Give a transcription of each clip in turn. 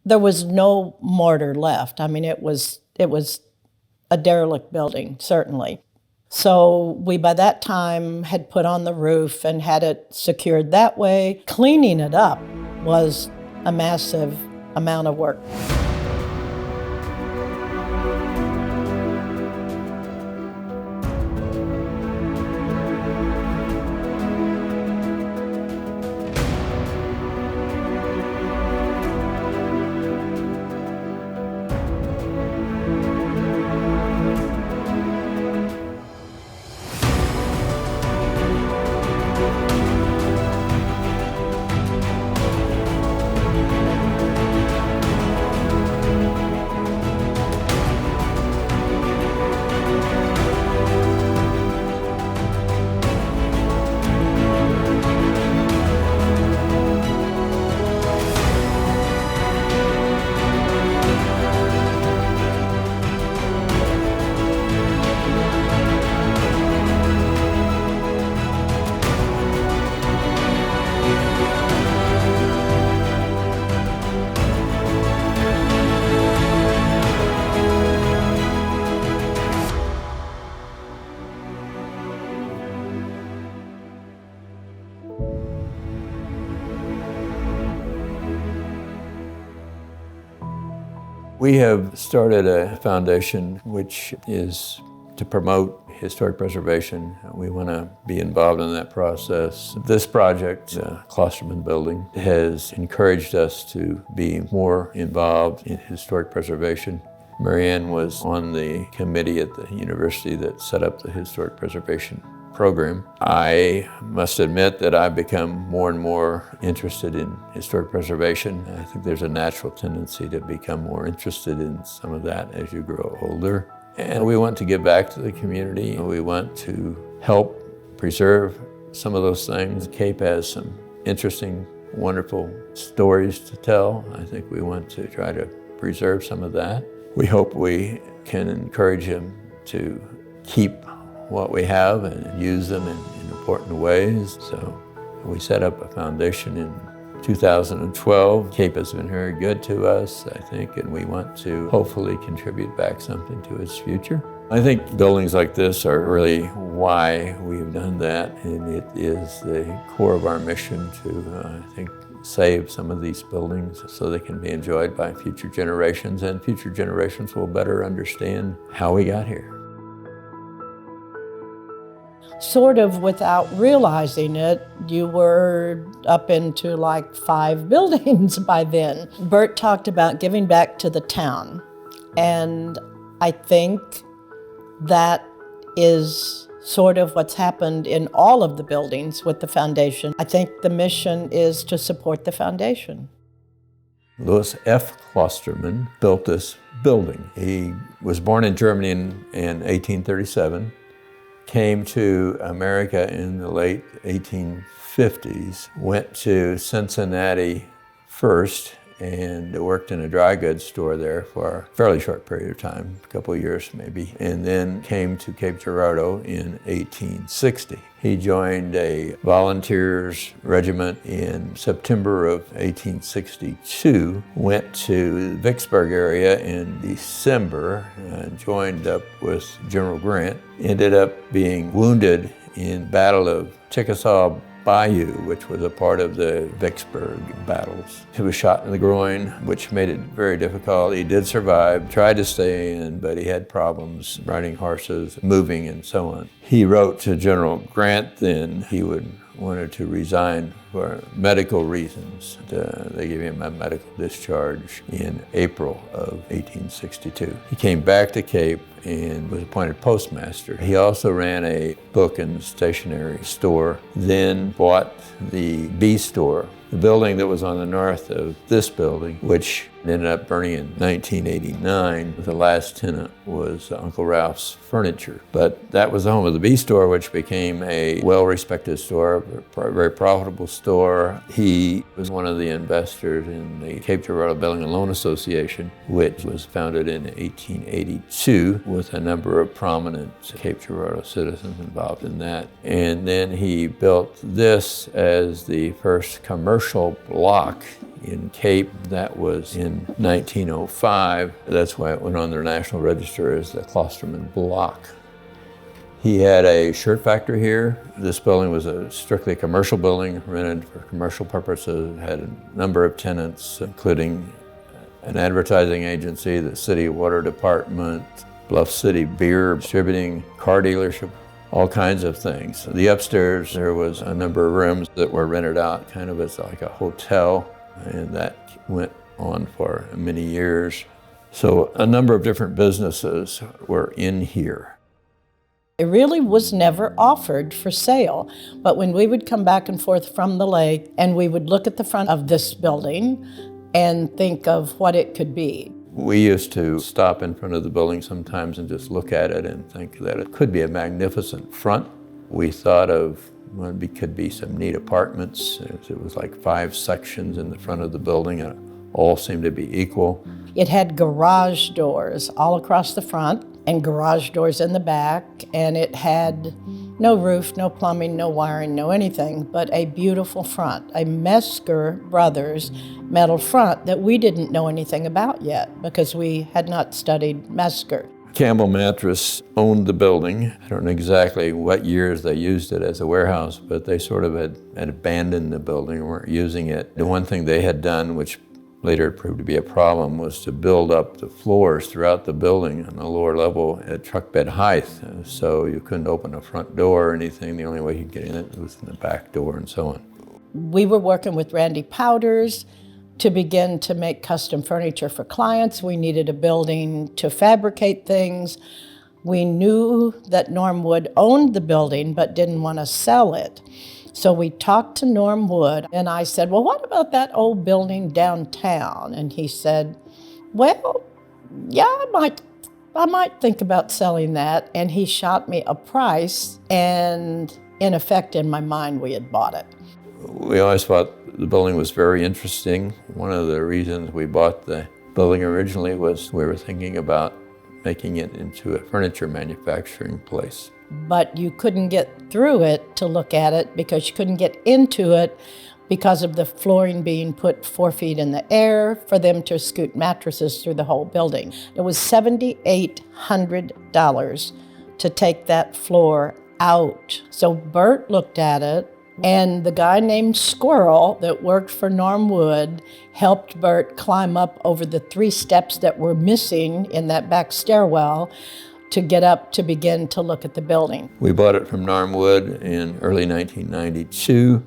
there was no mortar left. I mean, it was a derelict building, certainly. So we, by that time, had put on the roof and had it secured that way. Cleaning it up was a massive amount of work. We have started a foundation which is to promote historic preservation. We want to be involved in that process. This project, the Klostermann Building, has encouraged us to be more involved in historic preservation. Marianne was on the committee at the university that set up the historic preservation program. I must admit that I've become more and more interested in historic preservation. I think there's a natural tendency to become more interested in some of that as you grow older. And we want to give back to the community. We want to help preserve some of those things. Cape has some interesting, wonderful stories to tell. I think we want to try to preserve some of that. We hope we can encourage him to keep what we have and use them in important ways. So we set up a foundation in 2012. Cape has been very good to us, I think, and we want to hopefully contribute back something to its future. I think buildings like this are really why we've done that, and it is the core of our mission to, I think, save some of these buildings so they can be enjoyed by future generations, and future generations will better understand how we got here. Sort of without realizing it, you were up into like 5 buildings by then. Bert talked about giving back to the town, and I think that is sort of what's happened in all of the buildings with the foundation. I think the mission is to support the foundation. Louis F. Klostermann built this building. He was born in Germany in 1837. Came to America in the late 1850s, went to Cincinnati first and worked in a dry goods store there for a fairly short period of time, a couple of years maybe, and then came to Cape Girardeau in 1860. He joined a volunteers regiment in September of 1862, went to the Vicksburg area in December, joined up with General Grant, ended up being wounded in Battle of Chickasaw Bayou, which was a part of the Vicksburg battles. He was shot in the groin, which made it very difficult. He did survive, tried to stay in, but he had problems riding horses, moving, and so on. He wrote to General Grant then he wanted to resign for medical reasons. They gave him a medical discharge in April of 1862. He came back to Cape and was appointed postmaster. He also ran a book and stationery store, then bought the B store, the building that was on the north of this building, which ended up burning in 1989. The last tenant was Uncle Ralph's Furniture. But that was the home of the B store, which became a well-respected store, a very profitable store. He was one of the investors in the Cape Girardeau Building and Loan Association, which was founded in 1882 with a number of prominent Cape Girardeau citizens involved in that. And then he built this as the first commercial block in Cape. That was in 1905. That's why it went on their National Register as the Klostermann Block. He had a shirt factory here. This building was a strictly commercial building, rented for commercial purposes. It had a number of tenants, including an advertising agency, the city water department, Bluff City beer distributing, car dealership, all kinds of things. The upstairs, there was a number of rooms that were rented out kind of as like a hotel, and that went on for many years. So a number of different businesses were in here. It really was never offered for sale, but when we would come back and forth from the lake and we would look at the front of this building and think of what it could be. We used to stop in front of the building sometimes and just look at it and think that it could be a magnificent front. We thought of, well, it could be some neat apartments. It was like 5 sections in the front of the building and all seemed to be equal. It had garage doors all across the front and garage doors in the back, and it had no roof, no plumbing, no wiring, no anything, but a beautiful front, a Mesker Brothers metal front that we didn't know anything about yet because we had not studied Mesker. Campbell Mattress owned the building. I don't know exactly what years they used it as a warehouse, but they sort of had abandoned the building, weren't using it. The one thing they had done, which later proved to be a problem, was to build up the floors throughout the building on the lower level at truck bed height. So you couldn't open a front door or anything. The only way you could get in it was in the back door and so on. We were working with Randy Powders to begin to make custom furniture for clients. We needed a building to fabricate things. We knew that Norm Wood owned the building but didn't want to sell it. So we talked to Norm Wood, and I said, well, what about that old building downtown? And he said, well, yeah, I might think about selling that. And he shot me a price, and in effect, in my mind, we had bought it. We always thought the building was very interesting. One of the reasons we bought the building originally was we were thinking about making it into a furniture manufacturing place. But you couldn't get through it to look at it because you couldn't get into it because of the flooring being put 4 feet in the air for them to scoot mattresses through the whole building. It was $7,800 to take that floor out. So Bert looked at it, and the guy named Squirrel that worked for Norm Wood helped Bert climb up over the 3 steps that were missing in that back stairwell to get up to begin to look at the building. We bought it from Norm Wood in early 1992.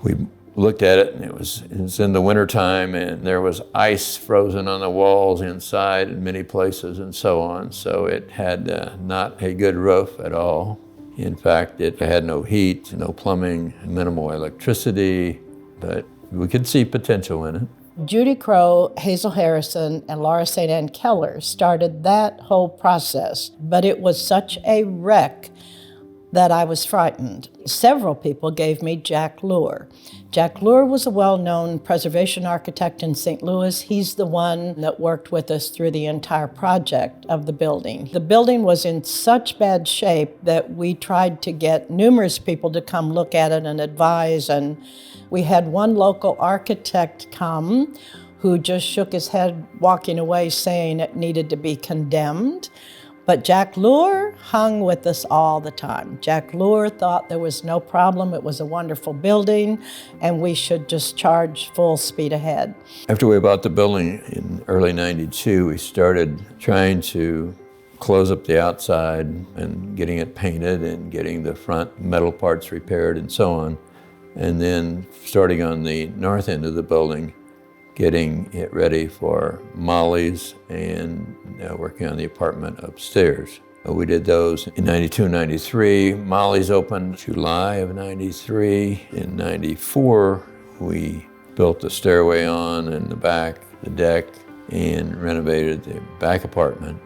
We looked at it, and it was in the wintertime, and there was ice frozen on the walls inside in many places and so on. So it had not a good roof at all. In fact, it had no heat, no plumbing, minimal electricity, but we could see potential in it. Judy Crow, Hazel Harrison, and Laura St. Ann Keller started that whole process, but it was such a wreck that I was frightened. Several people gave me Jack Lure. Jack Lure was a well-known preservation architect in St. Louis. He's the one that worked with us through the entire project of the building. The building was in such bad shape that we tried to get numerous people to come look at it and advise, and we had one local architect come who just shook his head walking away saying it needed to be condemned. But Jack Lure hung with us all the time. Jack Lure thought there was no problem, it was a wonderful building, and we should just charge full speed ahead. After we bought the building in early '92, we started trying to close up the outside and getting it painted and getting the front metal parts repaired and so on. And then starting on the north end of the building, getting it ready for Molly's and working on the apartment upstairs. We did those in 92, 93. Molly's opened July of 93. In 94, we built the stairway on and the back, the deck, and renovated the back apartment.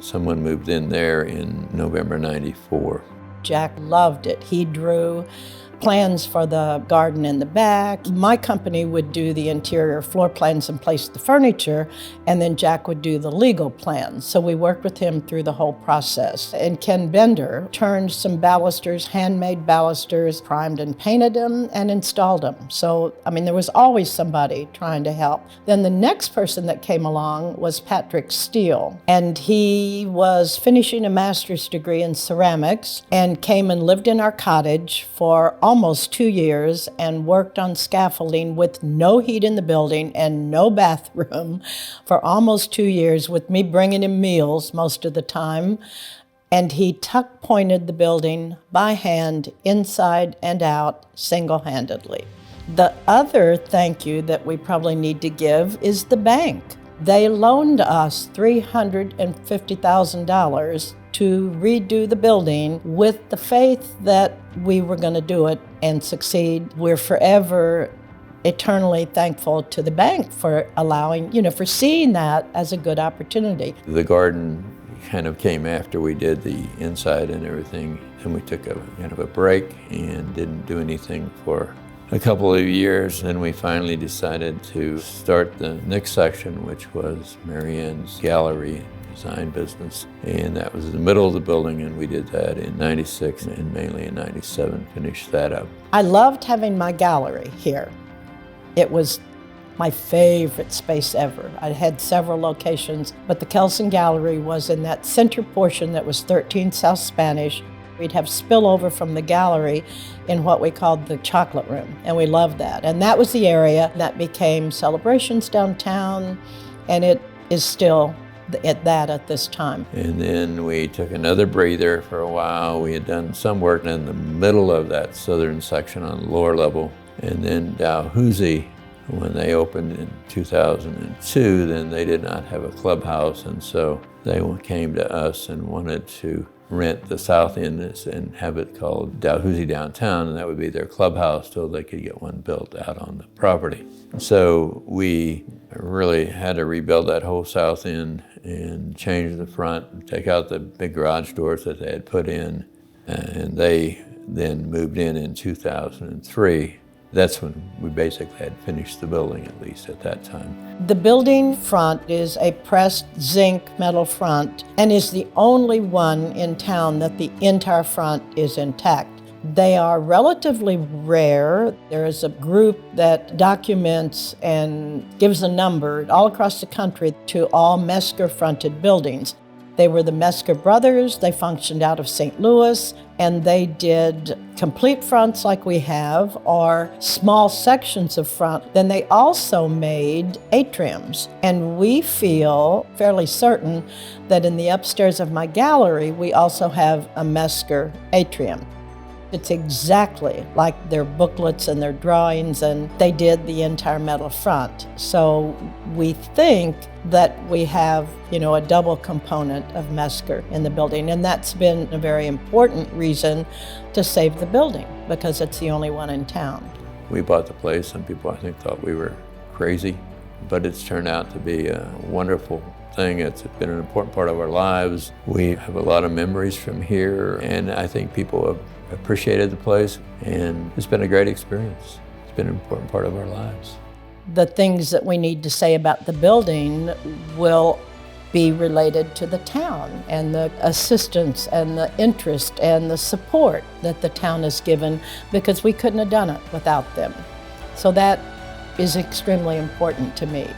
Someone moved in there in November 94. Jack loved it. He drew plans for the garden in the back. My company would do the interior floor plans and place the furniture, and then Jack would do the legal plans. So we worked with him through the whole process. And Ken Bender turned some balusters, handmade balusters, primed and painted them, and installed them. So, there was always somebody trying to help. Then the next person that came along was Patrick Steele, and he was finishing a master's degree in ceramics and came and lived in our cottage for almost 2 years and worked on scaffolding with no heat in the building and no bathroom for almost 2 years, with me bringing him meals most of the time. And he tuck pointed the building by hand, inside and out, single-handedly. The other thank you that we probably need to give is the bank. They loaned us $350,000 to redo the building with the faith that we were going to do it and succeed. We're forever, eternally thankful to the bank for allowing, for seeing that as a good opportunity. The garden kind of came after we did the inside and everything, and we took a break and didn't do anything for a couple of years. Then we finally decided to start the next section, which was Marianne's gallery design business. And that was in the middle of the building, and we did that in 96 and mainly in 97, finished that up. I loved having my gallery here. It was my favorite space ever. I had several locations, but the Kelson Gallery was in that center portion that was 13 South Spanish. We'd have spillover from the gallery in what we called the chocolate room, and we loved that. And that was the area that became Celebrations downtown, and it is still at this time. And then we took another breather for a while. We had done some work in the middle of that southern section on the lower level. And then Dalhousie, when they opened in 2002, then they did not have a clubhouse, and so they came to us and wanted to rent the south end and have it called Dalhousie Downtown, and that would be their clubhouse till they could get one built out on the property. So we really had to rebuild that whole south end and change the front, take out the big garage doors that they had put in, and they then moved in 2003. That's when we basically had finished the building, at least at that time. The building front is a pressed zinc metal front and is the only one in town that the entire front is intact. They are relatively rare. There is a group that documents and gives a number all across the country to all Mesker-fronted buildings. They were the Mesker brothers. They functioned out of St. Louis, and they did complete fronts like we have, or small sections of front. Then they also made atriums, and we feel fairly certain that in the upstairs of my gallery, we also have a Mesker atrium. It's exactly like their booklets and their drawings, and they did the entire metal front. So we think that we have, a double component of Mesker in the building, and that's been a very important reason to save the building, because it's the only one in town. We bought the place. Some people, I think, thought we were crazy, but it's turned out to be a wonderful thing. It's been an important part of our lives. We have a lot of memories from here, and I think people have appreciated the place, and it's been a great experience. It's been an important part of our lives. The things that we need to say about the building will be related to the town and the assistance and the interest and the support that the town has given, because we couldn't have done it without them. So that is extremely important to me.